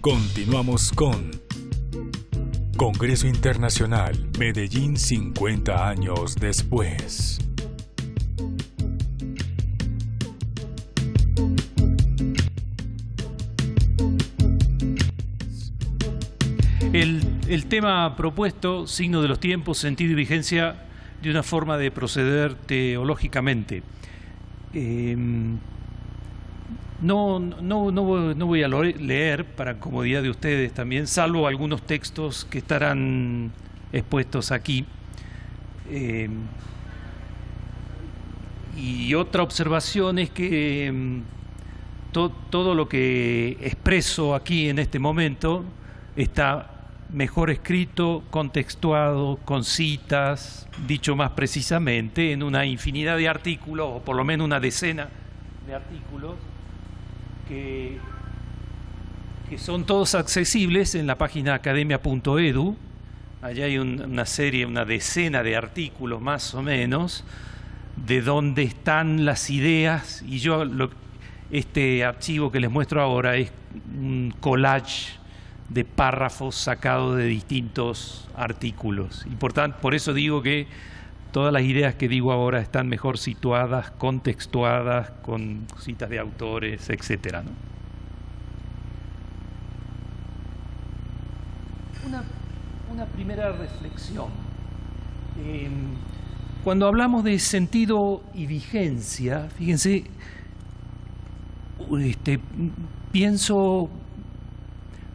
Continuamos con Congreso Internacional Medellín 50 años después. El tema propuesto, signo de los tiempos, sentido y vigencia de una forma de proceder teológicamente. No voy a leer, para comodidad de ustedes también, salvo algunos textos que estarán expuestos aquí. Y otra observación es que todo lo que expreso aquí en este momento está mejor escrito, contextuado, con citas, dicho más precisamente, en una infinidad de artículos, o por lo menos una decena de artículos, que son todos accesibles en la página academia.edu. Allá hay una decena de artículos más o menos, de donde están las ideas, y este archivo que les muestro ahora es un collage de párrafos sacados de distintos artículos. Y por eso digo que todas las ideas que digo ahora están mejor situadas, contextuadas, con citas de autores, etcétera, ¿no? Una primera reflexión. Cuando hablamos de sentido y vigencia, fíjense, pienso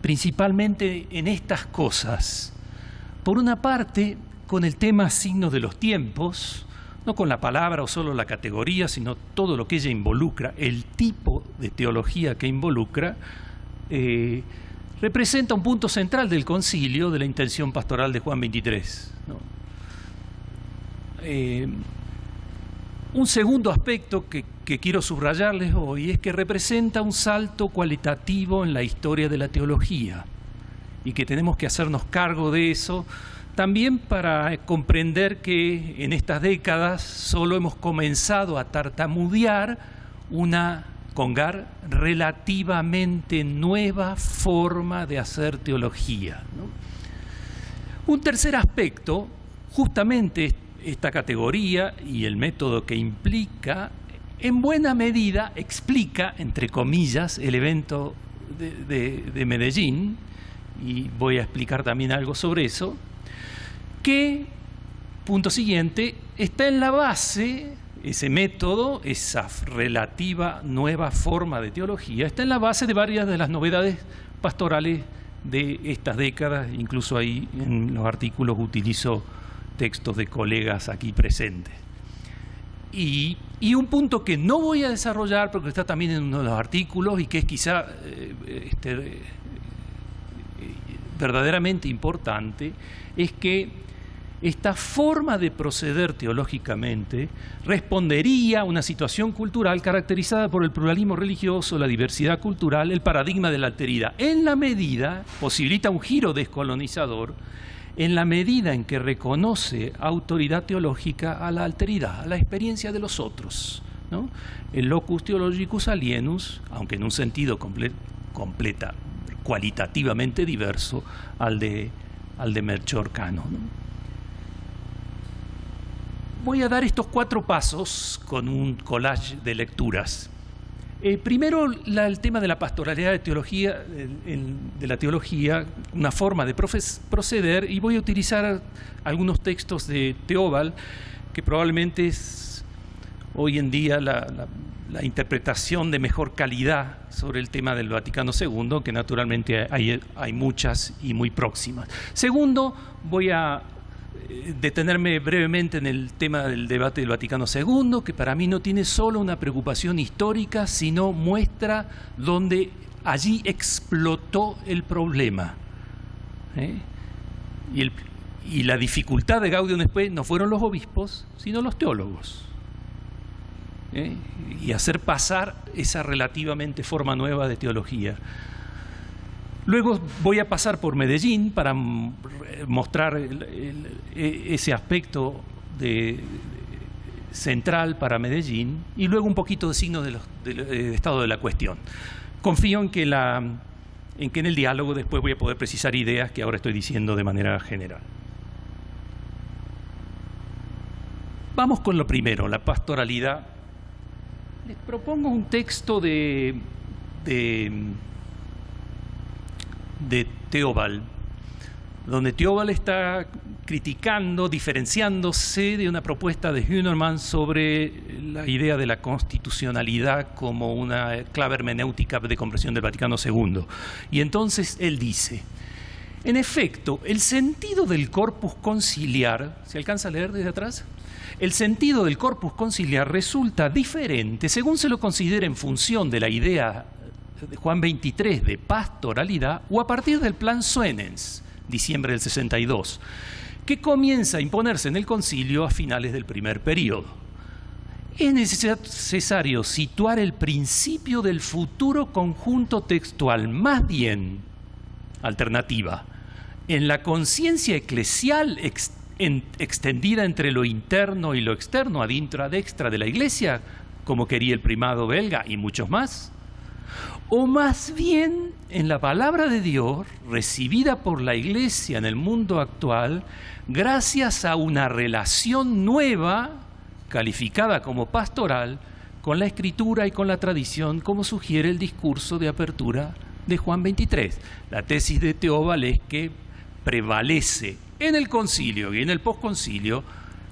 principalmente en estas cosas. Por una parte, con el tema signos de los tiempos, no con la palabra o solo la categoría, sino todo lo que ella involucra, el tipo de teología que involucra, representa un punto central del concilio, de la intención pastoral de Juan 23, ¿no? Un segundo aspecto que quiero subrayarles hoy es que representa un salto cualitativo en la historia de la teología y que tenemos que hacernos cargo de eso, también para comprender que en estas décadas solo hemos comenzado a tartamudear una, congar, relativamente nueva forma de hacer teología, ¿no? Un tercer aspecto, justamente esta categoría y el método que implica, en buena medida explica, entre comillas, el evento de Medellín, y voy a explicar también algo sobre eso, que, punto siguiente, está en la base, ese método, esa relativa nueva forma de teología, está en la base de varias de las novedades pastorales de estas décadas. Incluso ahí en los artículos utilizo textos de colegas aquí presentes. Y un punto que no voy a desarrollar porque está también en uno de los artículos y que es quizá verdaderamente importante, es que esta forma de proceder teológicamente respondería a una situación cultural caracterizada por el pluralismo religioso, la diversidad cultural, el paradigma de la alteridad. En la medida, posibilita un giro descolonizador, en la medida en que reconoce autoridad teológica a la alteridad, a la experiencia de los otros, ¿no? El locus theologicus alienus, aunque en un sentido cualitativamente diverso al de Melchor Cano, ¿no? Voy a dar estos 4 pasos con un collage de lecturas. Primero, el tema de la pastoralidad de teología, de la teología, una forma de proceder, y voy a utilizar algunos textos de Theobald, que probablemente es hoy en día la interpretación de mejor calidad sobre el tema del Vaticano II, que naturalmente hay muchas y muy próximas. Segundo, voy a detenerme brevemente en el tema del debate del Vaticano II, que para mí no tiene solo una preocupación histórica, sino muestra donde allí explotó el problema. Y la dificultad de Gaudium et Spes no fueron los obispos, sino los teólogos. Y hacer pasar esa relativamente forma nueva de teología. Luego voy a pasar por Medellín para mostrar ese aspecto central para Medellín, y luego un poquito de signos del estado de la cuestión. Confío en que en que en el diálogo después voy a poder precisar ideas que ahora estoy diciendo de manera general. Vamos con lo primero, la pastoralidad. Les propongo un texto de Theobald, donde Theobald está criticando, diferenciándose de una propuesta de Hünermann sobre la idea de la constitucionalidad como una clave hermenéutica de comprensión del Vaticano II. Y entonces él dice, en efecto, el sentido del corpus conciliar, ¿se alcanza a leer desde atrás? El sentido del corpus conciliar resulta diferente según se lo considere en función de la idea de Juan XXIII de pastoralidad o a partir del plan Suenens, diciembre del 62, que comienza a imponerse en el concilio a finales del primer período. Es necesario situar el principio del futuro conjunto textual, más bien, alternativa, en la conciencia eclesial extendida entre lo interno y lo externo, ad intra ad extra de la Iglesia, como quería el primado belga y muchos más, o más bien en la palabra de Dios recibida por la Iglesia en el mundo actual gracias a una relación nueva, calificada como pastoral, con la Escritura y con la tradición, como sugiere el discurso de apertura de Juan XXIII. La tesis de Theobald es que prevalece en el concilio y en el posconcilio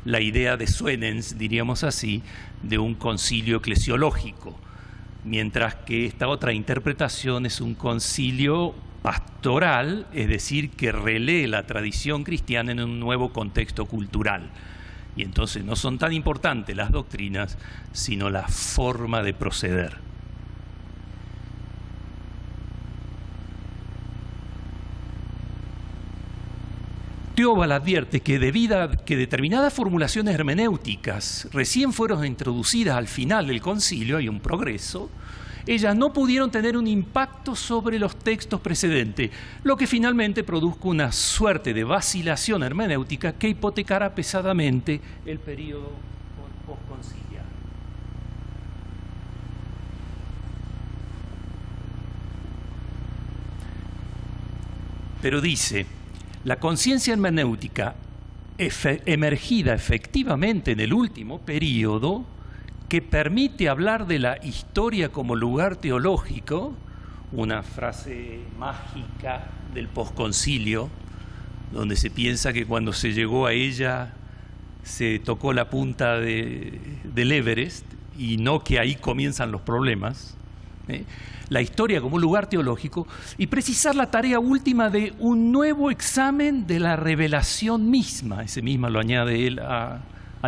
la idea de Suenens, diríamos así, de un concilio eclesiológico, mientras que esta otra interpretación es un concilio pastoral, es decir, que relee la tradición cristiana en un nuevo contexto cultural. Y entonces no son tan importantes las doctrinas, sino la forma de proceder. Theobald advierte que debido a que determinadas formulaciones hermenéuticas recién fueron introducidas al final del concilio, hay un progreso, ellas no pudieron tener un impacto sobre los textos precedentes, lo que finalmente produjo una suerte de vacilación hermenéutica que hipotecara pesadamente el período postconciliar. Pero dice, la conciencia hermenéutica emergida efectivamente en el último período, que permite hablar de la historia como lugar teológico, una frase mágica del posconcilio, donde se piensa que cuando se llegó a ella se tocó la punta del Everest y no que ahí comienzan los problemas, la historia como un lugar teológico, y precisar la tarea última de un nuevo examen de la revelación misma. Ese misma lo añade él a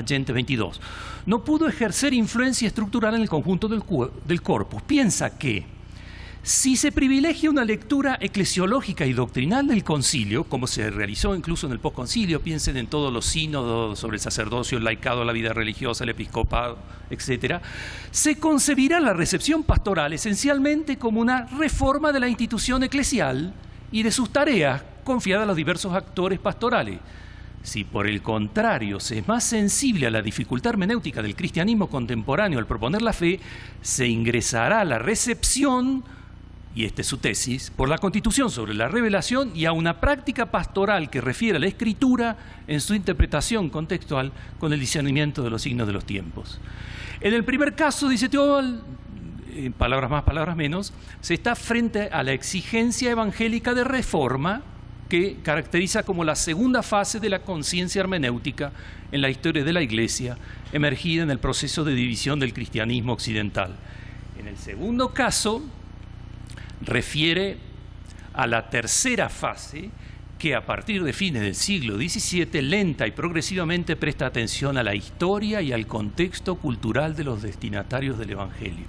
Gente 22. No pudo ejercer influencia estructural en el conjunto del corpus. Piensa que si se privilegia una lectura eclesiológica y doctrinal del concilio, como se realizó incluso en el posconcilio, piensen en todos los sínodos sobre el sacerdocio, el laicado, la vida religiosa, el episcopado, etc., se concebirá la recepción pastoral esencialmente como una reforma de la institución eclesial y de sus tareas confiadas a los diversos actores pastorales. Si por el contrario se es más sensible a la dificultad hermenéutica del cristianismo contemporáneo al proponer la fe, se ingresará a la recepción, y esta es su tesis, por la Constitución sobre la revelación y a una práctica pastoral que refiere a la Escritura en su interpretación contextual con el discernimiento de los signos de los tiempos. En el primer caso, dice Theobald, palabras más, palabras menos, se está frente a la exigencia evangélica de reforma que caracteriza como la segunda fase de la conciencia hermenéutica en la historia de la Iglesia, emergida en el proceso de división del cristianismo occidental. En el segundo caso, refiere a la tercera fase que a partir de fines del siglo XVII, lenta y progresivamente presta atención a la historia y al contexto cultural de los destinatarios del Evangelio.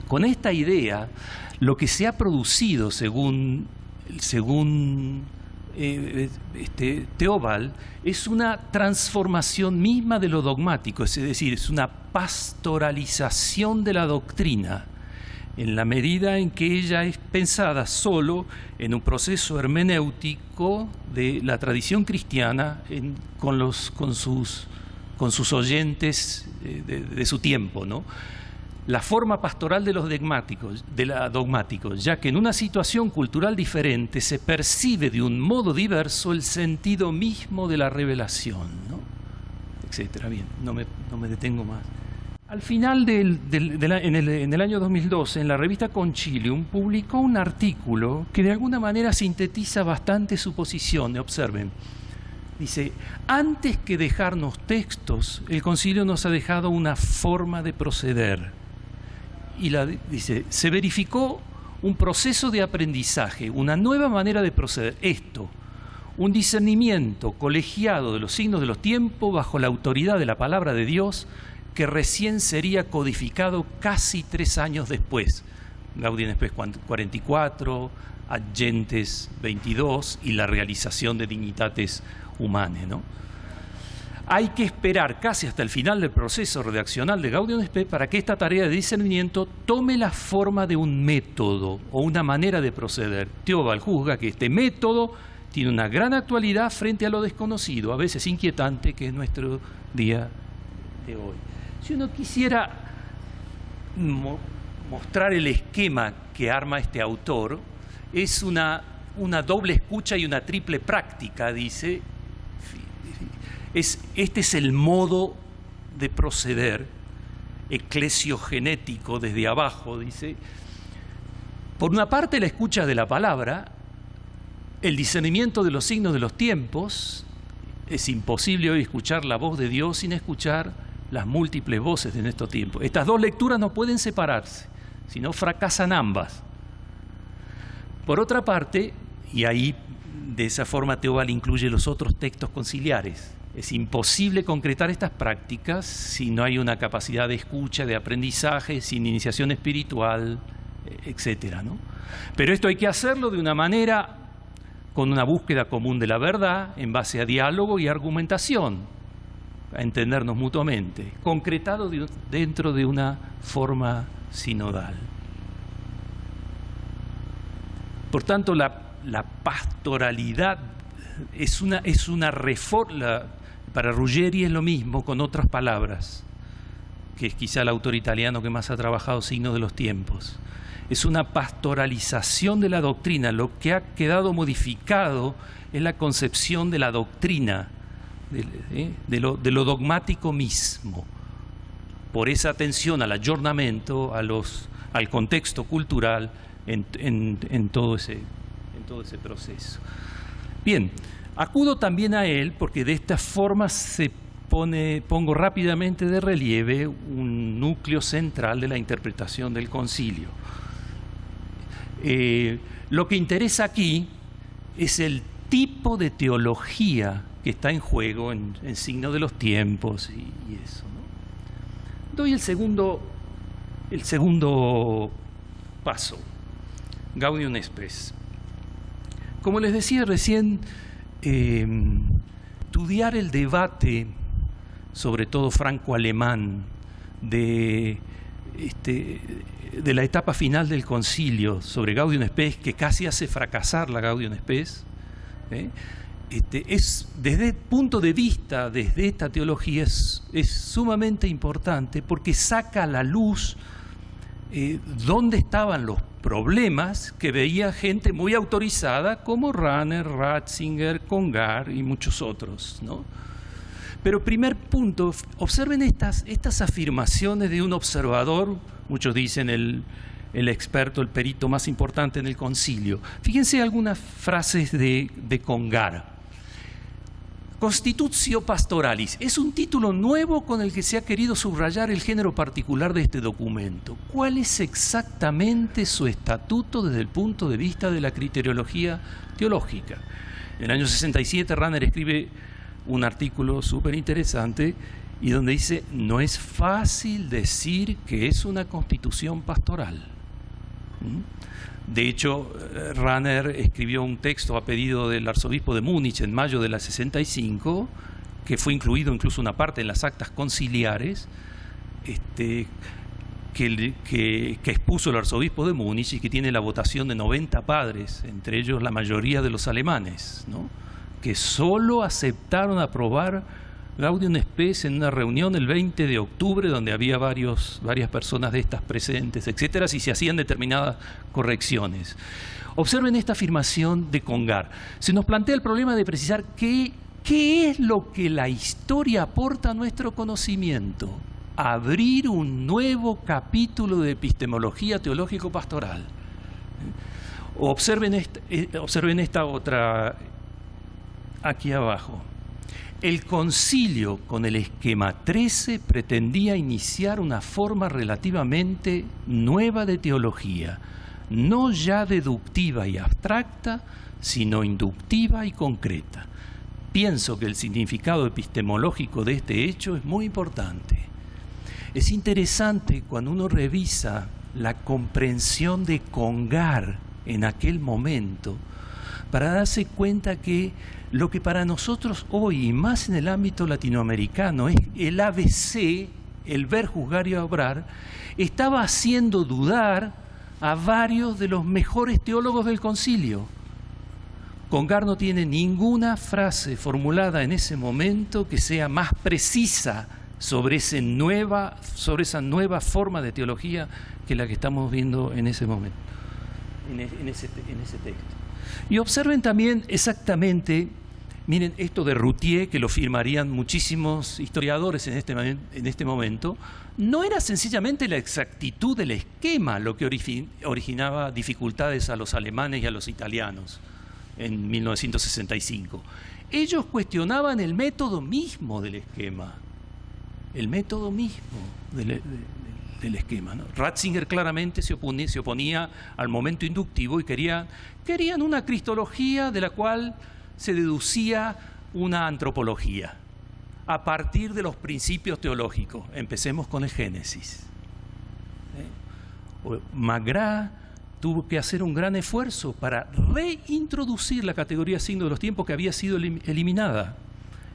Con esta idea, lo que se ha producido, según Theobald, es una transformación misma de lo dogmático, es decir, es una pastoralización de la doctrina, en la medida en que ella es pensada solo en un proceso hermenéutico de la tradición cristiana con sus oyentes de su tiempo, ¿no? la forma pastoral de los dogmáticos, ya que en una situación cultural diferente se percibe de un modo diverso el sentido mismo de la revelación, ¿no? Etcétera. Bien, no me detengo más. Al final en el año 2012, en la revista Concilium, publicó un artículo que de alguna manera sintetiza bastante su posición. Observen. Dice, antes que dejarnos textos, el Concilio nos ha dejado una forma de proceder. Y dice, se verificó un proceso de aprendizaje, una nueva manera de proceder. Esto, un discernimiento colegiado de los signos de los tiempos bajo la autoridad de la palabra de Dios, que recién sería codificado casi 3 años después. Gaudium Spes 44, Ad Gentes 22 y la realización de Dignitates Humanae, ¿no? Hay que esperar casi hasta el final del proceso redaccional de Gaudium Spes para que esta tarea de discernimiento tome la forma de un método o una manera de proceder. Teobald juzga que este método tiene una gran actualidad frente a lo desconocido, a veces inquietante, que es nuestro día de hoy. Si uno quisiera mostrar el esquema que arma este autor, es una doble escucha y una triple práctica, dice. Este es el modo de proceder eclesiogenético desde abajo, dice. Por una parte, la escucha de la palabra, el discernimiento de los signos de los tiempos. Es imposible hoy escuchar la voz de Dios sin escuchar las múltiples voces de nuestro tiempo. Estas dos lecturas no pueden separarse, sino fracasan ambas. Por otra parte, y ahí de esa forma Teobald incluye los otros textos conciliares, es imposible concretar estas prácticas si no hay una capacidad de escucha, de aprendizaje, sin iniciación espiritual, etcétera, ¿no? Pero esto hay que hacerlo de una manera con una búsqueda común de la verdad, en base a diálogo y argumentación, a entendernos mutuamente, concretado dentro de una forma sinodal. Por tanto, la pastoralidad es una reforma. Para Ruggeri es lo mismo, con otras palabras, que es quizá el autor italiano que más ha trabajado signos de los tiempos. Es una pastoralización de la doctrina. Lo que ha quedado modificado es la concepción de la doctrina, de lo dogmático mismo, por esa atención al aggiornamento, al contexto cultural en todo ese proceso. Bien, acudo también a él porque de esta forma pongo rápidamente de relieve un núcleo central de la interpretación del concilio. Lo que interesa aquí es el tipo de teología que está en juego en signo de los tiempos y eso, ¿no? Doy el segundo paso, Gaudium Spes. Como les decía recién, estudiar el debate, sobre todo franco-alemán, de la etapa final del concilio sobre Gaudium Spes, que casi hace fracasar la Gaudium Spes, es desde el punto de vista, desde esta teología, es sumamente importante porque saca a la luz dónde estaban los problemas que veía gente muy autorizada como Rahner, Ratzinger, Congar y muchos otros, ¿no? Pero primer punto, observen estas afirmaciones de un observador, muchos dicen el experto, el perito más importante en el concilio. Fíjense algunas frases de Congar. Constitutio Pastoralis es un título nuevo con el que se ha querido subrayar el género particular de este documento. ¿Cuál es exactamente su estatuto desde el punto de vista de la criteriología teológica? En el año 67 Rahner escribe un artículo súper interesante y donde dice: no es fácil decir que es una constitución pastoral. De hecho, Rahner escribió un texto a pedido del arzobispo de Múnich en mayo de la 65, que fue incluido incluso una parte en las actas conciliares, que expuso el arzobispo de Múnich y que tiene la votación de 90 padres, entre ellos la mayoría de los alemanes, ¿no?, que solo aceptaron aprobar Gaudium Spes en una reunión el 20 de octubre donde había varias personas de estas presentes, etcétera, si se hacían determinadas correcciones. Observen esta afirmación de Congar. Se nos plantea el problema de precisar qué es lo que la historia aporta a nuestro conocimiento. Abrir un nuevo capítulo de epistemología teológico-pastoral. Observen esta otra aquí abajo. El concilio con el esquema 13 pretendía iniciar una forma relativamente nueva de teología, no ya deductiva y abstracta, sino inductiva y concreta. Pienso que el significado epistemológico de este hecho es muy importante. Es interesante cuando uno revisa la comprensión de Congar en aquel momento, para darse cuenta que lo que para nosotros hoy, y más en el ámbito latinoamericano, es el ABC, el ver, juzgar y obrar, estaba haciendo dudar a varios de los mejores teólogos del concilio. Congar no tiene ninguna frase formulada en ese momento que sea más precisa sobre esa nueva forma de teología que la que estamos viendo en ese momento, en ese texto. Y observen también exactamente, miren esto de Routhier, que lo firmarían muchísimos historiadores en este momento, no era sencillamente la exactitud del esquema lo que originaba dificultades a los alemanes y a los italianos en 1965. Ellos cuestionaban el método mismo del esquema, el método mismo del esquema, ¿no? Ratzinger claramente se oponía al momento inductivo y querían una cristología de la cual se deducía una antropología a partir de los principios teológicos. Empecemos con el Génesis. Magrath tuvo que hacer un gran esfuerzo para reintroducir la categoría signo de los tiempos que había sido eliminada.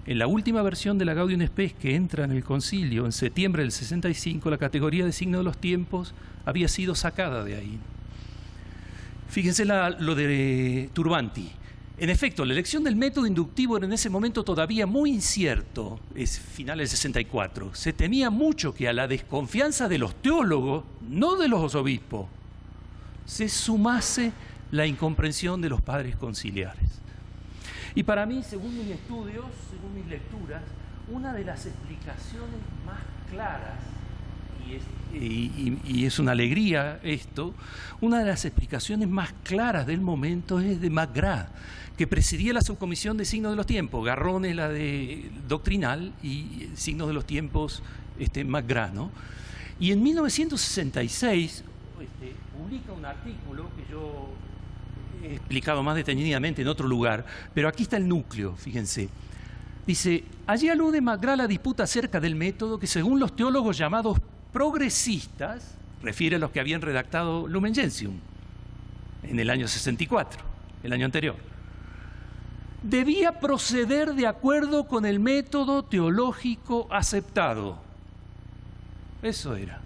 En la última versión de la Gaudium Spes que entra en el concilio en septiembre del 65, la categoría de signo de los tiempos había sido sacada de ahí. Fíjense lo de Turbanti. En efecto, la elección del método inductivo era en ese momento todavía muy incierto, es final del 64. Se temía mucho que a la desconfianza de los teólogos, no de los obispos, se sumase la incomprensión de los padres conciliares. Y para mí, según mis estudios, según mis lecturas, una de las explicaciones más claras, y es una alegría esto, una de las explicaciones más claras del momento es de Magrath, que presidía la subcomisión de signos de los tiempos. Garrón es la de doctrinal y signos de los tiempos Magrath, ¿no? Y en 1966 publica un artículo que yo he explicado más detenidamente en otro lugar, pero aquí está el núcleo, fíjense. Dice, allí alude Magrath a la disputa acerca del método que según los teólogos llamados progresistas, refiere a los que habían redactado Lumen Gentium en el año 64, el año anterior, debía proceder de acuerdo con el método teológico aceptado. Eso era.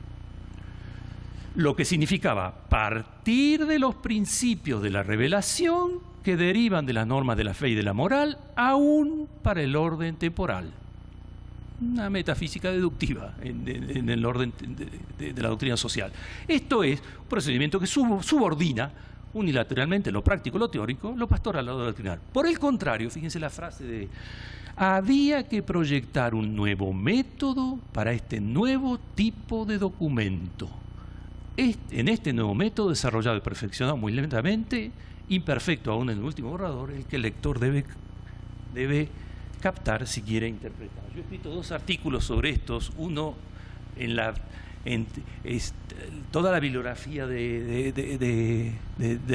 Lo que significaba partir de los principios de la revelación que derivan de las normas de la fe y de la moral, aún para el orden temporal. Una metafísica deductiva en el orden de la doctrina social. Esto es un procedimiento que subordina unilateralmente lo práctico, lo teórico, lo pastoral, lo doctrinal. Por el contrario, fíjense la frase de: había que proyectar un nuevo método para este nuevo tipo de documento. En este nuevo método, desarrollado y perfeccionado muy lentamente, imperfecto aún en el último borrador, el que el lector debe captar si quiere interpretar. Yo he escrito 2 artículos sobre estos, uno en toda la bibliografía de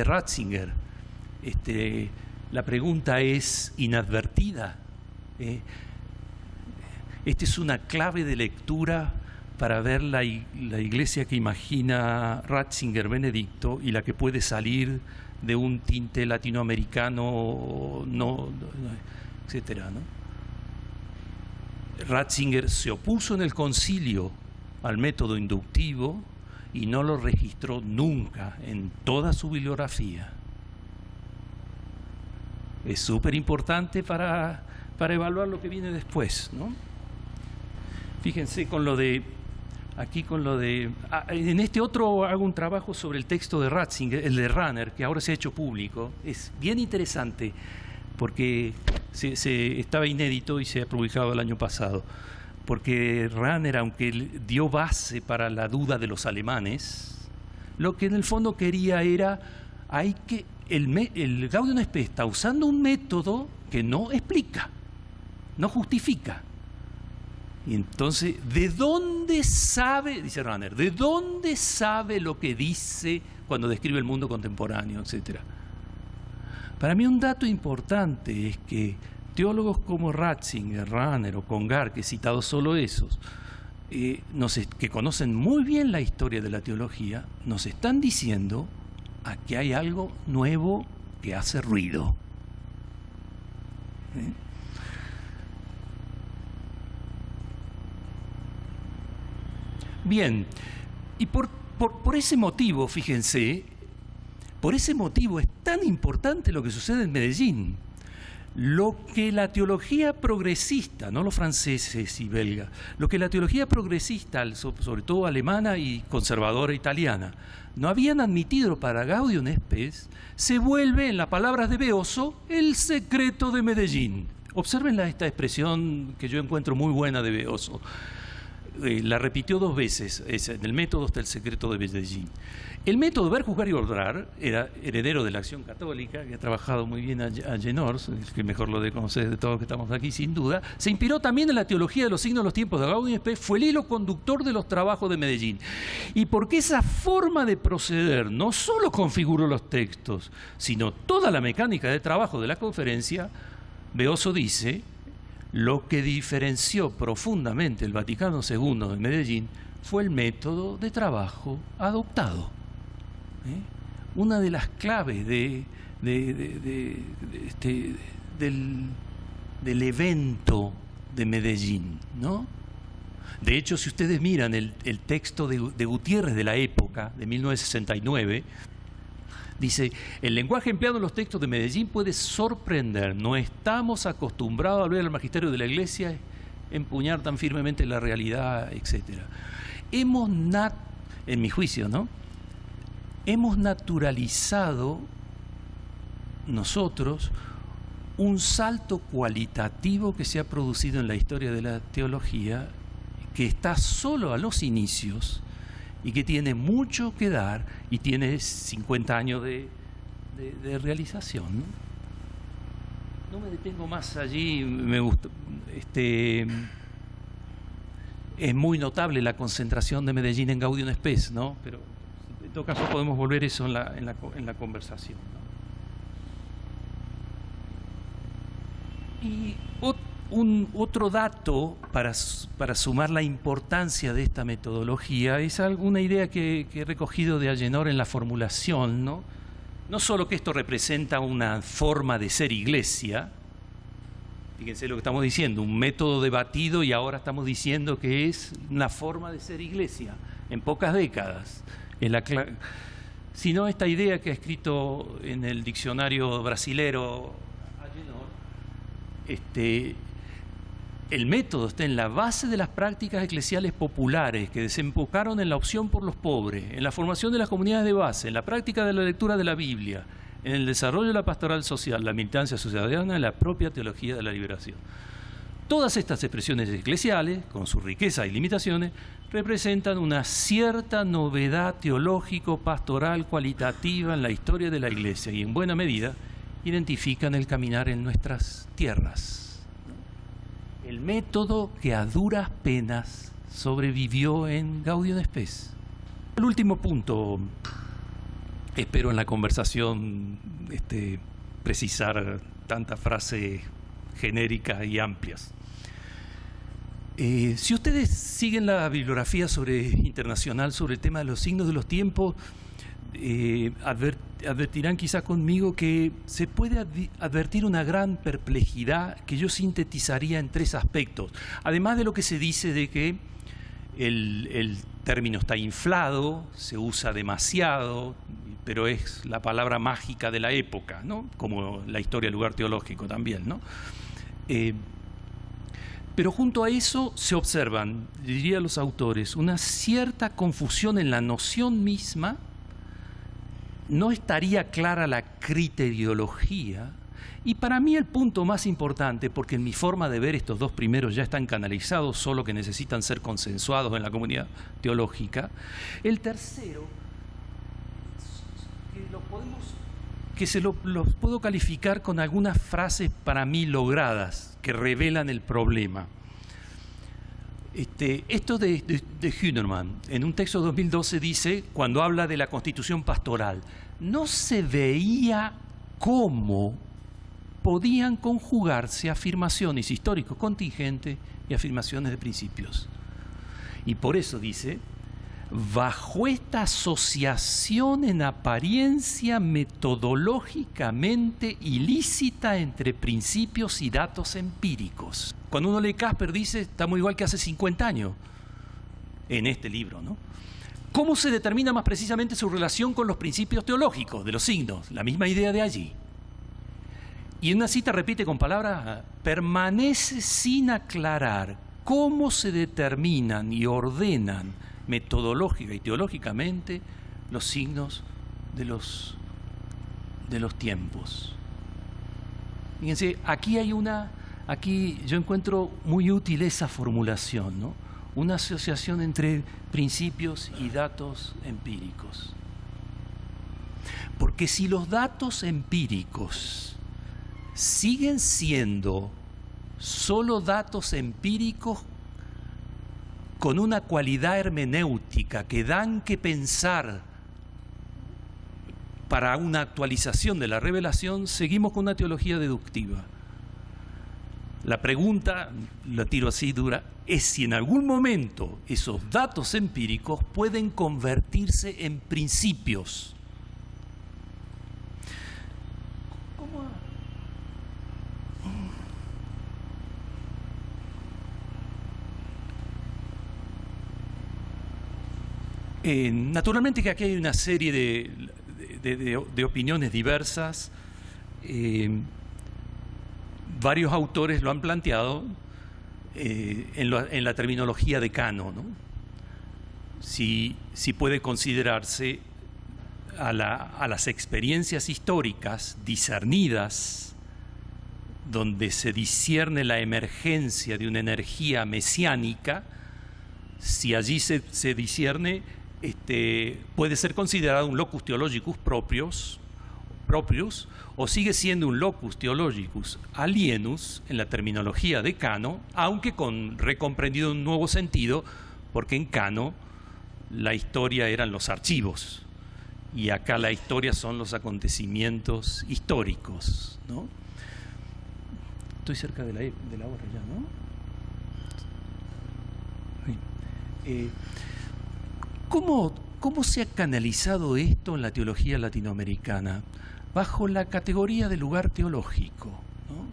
Ratzinger. La pregunta es inadvertida. Esta es una clave de lectura para ver la iglesia que imagina Ratzinger Benedicto y la que puede salir de un tinte latinoamericano, etcétera, ¿no? Ratzinger se opuso en el concilio al método inductivo y no lo registró nunca en toda su bibliografía. Es súper importante para para evaluar lo que viene después, ¿no? Fíjense con lo de... Aquí con lo de... en este otro hago un trabajo sobre el texto de Ratzinger, el de Rahner, que ahora se ha hecho público. Es bien interesante porque estaba inédito y se ha publicado el año pasado. Porque Rahner, aunque dio base para la duda de los alemanes, lo que en el fondo quería era, el Gaudium Spes está usando un método que no explica, no justifica. Y entonces, ¿de dónde sabe, dice Rahner, de dónde sabe lo que dice cuando describe el mundo contemporáneo, etcétera? Para mí un dato importante es que teólogos como Ratzinger, Rahner o Congar, que he citado solo esos, que conocen muy bien la historia de la teología, nos están diciendo que hay algo nuevo que hace ruido. ¿Sí? Bien, y por ese motivo, fíjense, por ese motivo es tan importante lo que sucede en Medellín. Lo que la teología progresista, no los franceses y belgas, lo que la teología progresista, sobre todo alemana y conservadora italiana, no habían admitido para Gaudium Spes, se vuelve, en las palabras de Beoso, el secreto de Medellín. Observen esta expresión que yo encuentro muy buena de Beoso. La repitió 2 veces, en el método está el secreto de Medellín. El método ver, juzgar y obrar era heredero de la acción católica, que ha trabajado muy bien a Genors, el que mejor lo de conocer de todos los que estamos aquí, sin duda. Se inspiró también en la teología de los signos de los tiempos de Gaudium Spes, fue el hilo conductor de los trabajos de Medellín. Y porque esa forma de proceder no solo configuró los textos, sino toda la mecánica de trabajo de la conferencia, Beoso dice: lo que diferenció profundamente el Vaticano II de Medellín fue el método de trabajo adoptado. Una de las claves del evento de Medellín, ¿no? De hecho, si ustedes miran el texto de Gutiérrez de la época, de 1969, dice: el lenguaje empleado en los textos de Medellín puede sorprender. No estamos acostumbrados a ver al magisterio de la Iglesia empuñar tan firmemente la realidad, etc. En mi juicio, ¿no? Hemos naturalizado nosotros un salto cualitativo que se ha producido en la historia de la teología, que está solo a los inicios y que tiene mucho que dar y tiene 50 años de realización, ¿no? No me detengo más allí, me gusta. Es muy notable la concentración de Medellín en Gaudium Spes, ¿no? Pero en todo caso podemos volver eso en la conversación, ¿no? Y otro dato para sumar la importancia de esta metodología es alguna idea que he recogido de Agenor en la formulación, ¿no? No solo que esto representa una forma de ser iglesia, fíjense lo que estamos diciendo, un método debatido, y ahora estamos diciendo que es una forma de ser iglesia en pocas décadas, sino esta idea que ha escrito en el diccionario brasilero Agenor. El método está en la base de las prácticas eclesiales populares que desembocaron en la opción por los pobres, en la formación de las comunidades de base, en la práctica de la lectura de la Biblia, en el desarrollo de la pastoral social, la militancia ciudadana, en la propia teología de la liberación. Todas estas expresiones eclesiales, con su riqueza y limitaciones, representan una cierta novedad teológico-pastoral cualitativa en la historia de la Iglesia y, en buena medida, identifican el caminar en nuestras tierras. El método que a duras penas sobrevivió en Gaudium Spes. El último punto, espero en la conversación precisar tantas frases genéricas y amplias. Si ustedes siguen la bibliografía internacional sobre el tema de los signos de los tiempos, advertirán quizás conmigo que se puede advertir una gran perplejidad que yo sintetizaría en 3 aspectos. Además de lo que se dice de que el término está inflado, se usa demasiado, pero es la palabra mágica de la época, ¿no? Como la historia del lugar teológico también, ¿no? Pero junto a eso se observan, diría los autores, una cierta confusión en la noción misma. No estaría clara la criteriología. Y para mí el punto más importante, porque en mi forma de ver estos dos primeros ya están canalizados, solo que necesitan ser consensuados en la comunidad teológica. El tercero, los puedo calificar con algunas frases para mí logradas, que revelan el problema. Esto de Hünermann, en un texto de 2012 dice, cuando habla de la constitución pastoral, no se veía cómo podían conjugarse afirmaciones históricos contingentes y afirmaciones de principios. Y por eso dice, bajo esta asociación en apariencia metodológicamente ilícita entre principios y datos empíricos. Cuando uno lee Casper dice, estamos igual que hace 50 años, en este libro, ¿no? ¿Cómo se determina más precisamente su relación con los principios teológicos de los signos? La misma idea de allí. Y en una cita repite con palabras, permanece sin aclarar cómo se determinan y ordenan metodológica y teológicamente los signos de los tiempos. Fíjense, aquí yo encuentro muy útil esa formulación, ¿no? Una asociación entre principios y datos empíricos. Porque si los datos empíricos siguen siendo solo datos empíricos con una cualidad hermenéutica que dan que pensar para una actualización de la revelación, seguimos con una teología deductiva. La pregunta, la tiro así dura, es si en algún momento esos datos empíricos pueden convertirse en principios. Naturalmente que aquí hay una serie de opiniones diversas. Varios autores lo han planteado en la terminología de Cano, ¿no? Si puede considerarse a las experiencias históricas discernidas, donde se discierne la emergencia de una energía mesiánica, si allí se discierne, puede ser considerado un locus theologicus proprius, o sigue siendo un locus theologicus alienus en la terminología de Cano, aunque recomprendido en un nuevo sentido, porque en Cano la historia eran los archivos y acá la historia son los acontecimientos históricos, ¿no? Estoy cerca de la hora ya, ¿no? ¿Cómo se ha canalizado esto en la teología latinoamericana? Bajo la categoría de lugar teológico, ¿no?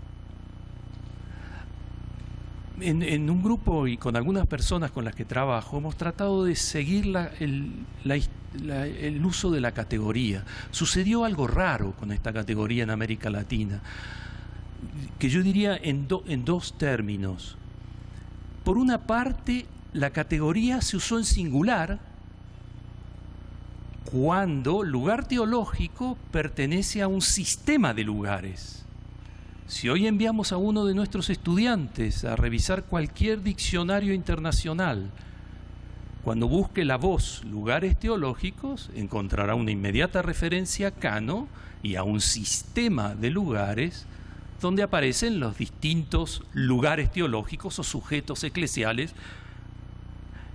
En un grupo y con algunas personas con las que trabajo hemos tratado de seguir el uso de la categoría. Sucedió algo raro con esta categoría en América Latina, que yo diría en dos términos. Por una parte, la categoría se usó en singular cuando lugar teológico pertenece a un sistema de lugares. Si hoy enviamos a uno de nuestros estudiantes a revisar cualquier diccionario internacional, cuando busque la voz lugares teológicos, encontrará una inmediata referencia a Cano y a un sistema de lugares donde aparecen los distintos lugares teológicos o sujetos eclesiales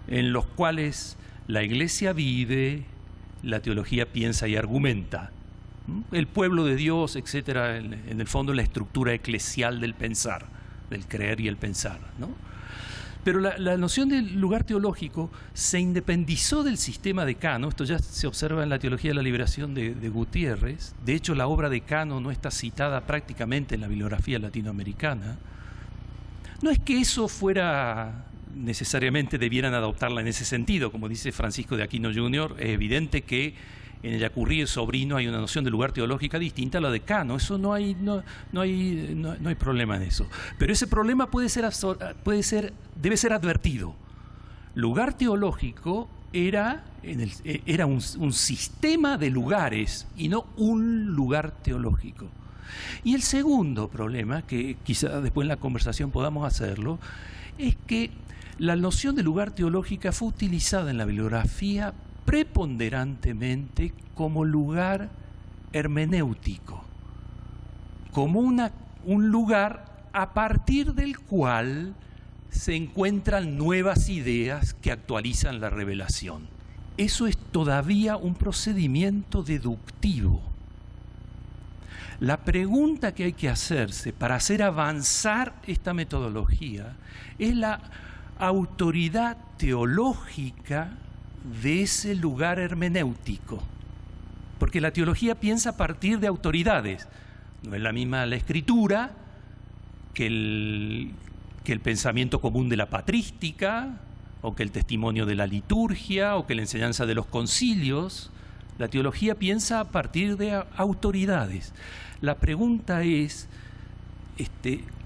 en los cuales la Iglesia vive, la teología piensa y argumenta. El pueblo de Dios, etcétera, en el fondo la estructura eclesial del pensar, del creer y el pensar, ¿no? Pero la noción del lugar teológico se independizó del sistema de Cano. Esto ya se observa en la teología de la liberación de Gutiérrez. De hecho, la obra de Cano no está citada prácticamente en la bibliografía latinoamericana. No es que eso fuera necesariamente debieran adoptarla en ese sentido, como dice Francisco de Aquino Jr., es evidente que en Ellacuría y Sobrino hay una noción de lugar teológica distinta a la de Cano. Eso no hay problema en eso. Pero ese problema debe ser advertido. Lugar teológico era un sistema de lugares y no un lugar teológico. Y el segundo problema, que quizá después en la conversación podamos hacerlo, es que la noción de lugar teológica fue utilizada en la bibliografía preponderantemente como lugar hermenéutico, como un lugar a partir del cual se encuentran nuevas ideas que actualizan la revelación. Eso es todavía un procedimiento deductivo. La pregunta que hay que hacerse para hacer avanzar esta metodología es la autoridad teológica de ese lugar hermenéutico. Porque la teología piensa a partir de autoridades. No es la misma la escritura que el pensamiento común de la patrística, o que el testimonio de la liturgia, o que la enseñanza de los concilios. La teología piensa a partir de autoridades. La pregunta es,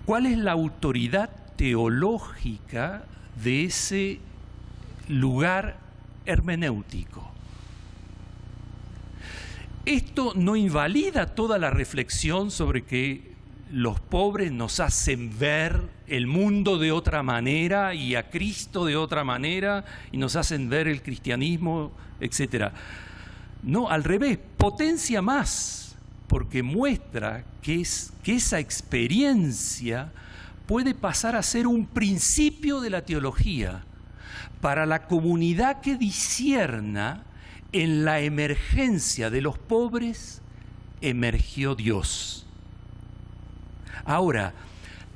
¿cuál es la autoridad teológica de ese lugar hermenéutico? Esto no invalida toda la reflexión sobre que los pobres nos hacen ver el mundo de otra manera y a Cristo de otra manera y nos hacen ver el cristianismo, etc. No, al revés, potencia más, porque muestra que esa experiencia puede pasar a ser un principio de la teología para la comunidad que discierna en la emergencia de los pobres, emergió Dios. Ahora,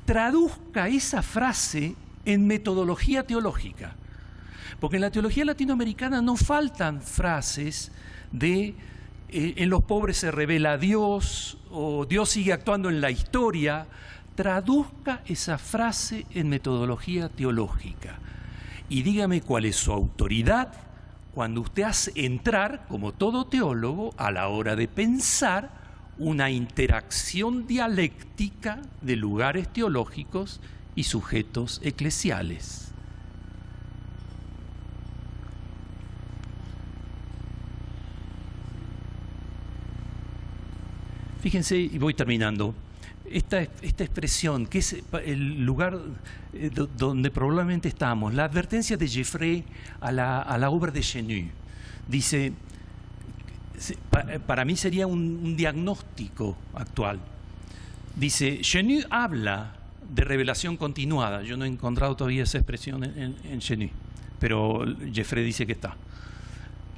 traduzca esa frase en metodología teológica, porque en la teología latinoamericana no faltan frases de en los pobres se revela Dios, o Dios sigue actuando en la historia. Traduzca esa frase en metodología teológica y dígame cuál es su autoridad cuando usted hace entrar, como todo teólogo, a la hora de pensar una interacción dialéctica de lugares teológicos y sujetos eclesiales. Fíjense, y voy terminando, esta expresión, que es el lugar donde probablemente estamos, la advertencia de Jeffrey a la obra de Chenu, dice, para mí sería un diagnóstico actual. Dice, Chenu habla de revelación continuada. Yo no he encontrado todavía esa expresión en Chenu, pero Jeffrey dice que está.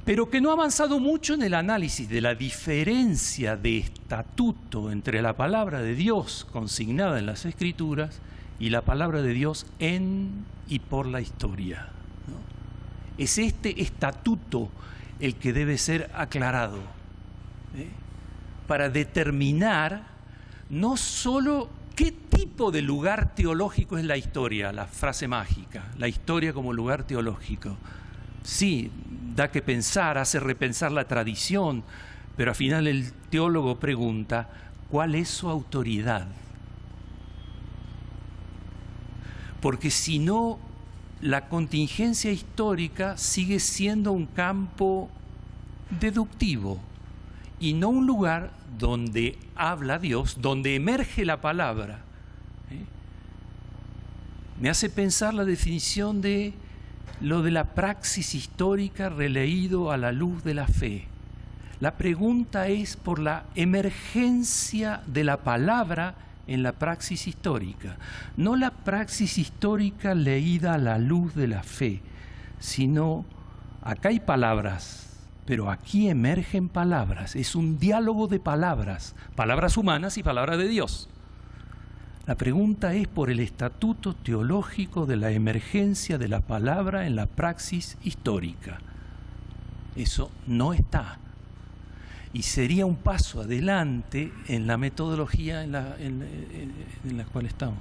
Pero que no ha avanzado mucho en el análisis de la diferencia de estatuto entre la palabra de Dios consignada en las Escrituras y la palabra de Dios en y por la historia, ¿no? Es este estatuto el que debe ser aclarado, para determinar no solo qué tipo de lugar teológico es la historia, la frase mágica, la historia como lugar teológico. Sí, da que pensar, hace repensar la tradición, pero al final el teólogo pregunta, ¿cuál es su autoridad? Porque si no, la contingencia histórica sigue siendo un campo deductivo y no un lugar donde habla Dios, donde emerge la palabra. Me hace pensar la definición de lo de la praxis histórica releído a la luz de la fe. La pregunta es por la emergencia de la palabra en la praxis histórica, no la praxis histórica leída a la luz de la fe, sino acá hay palabras, pero aquí emergen palabras, es un diálogo de palabras, palabras humanas y palabras de Dios. La pregunta es por el estatuto teológico de la emergencia de la palabra en la praxis histórica. Eso no está. Y sería un paso adelante en la metodología en la cual estamos.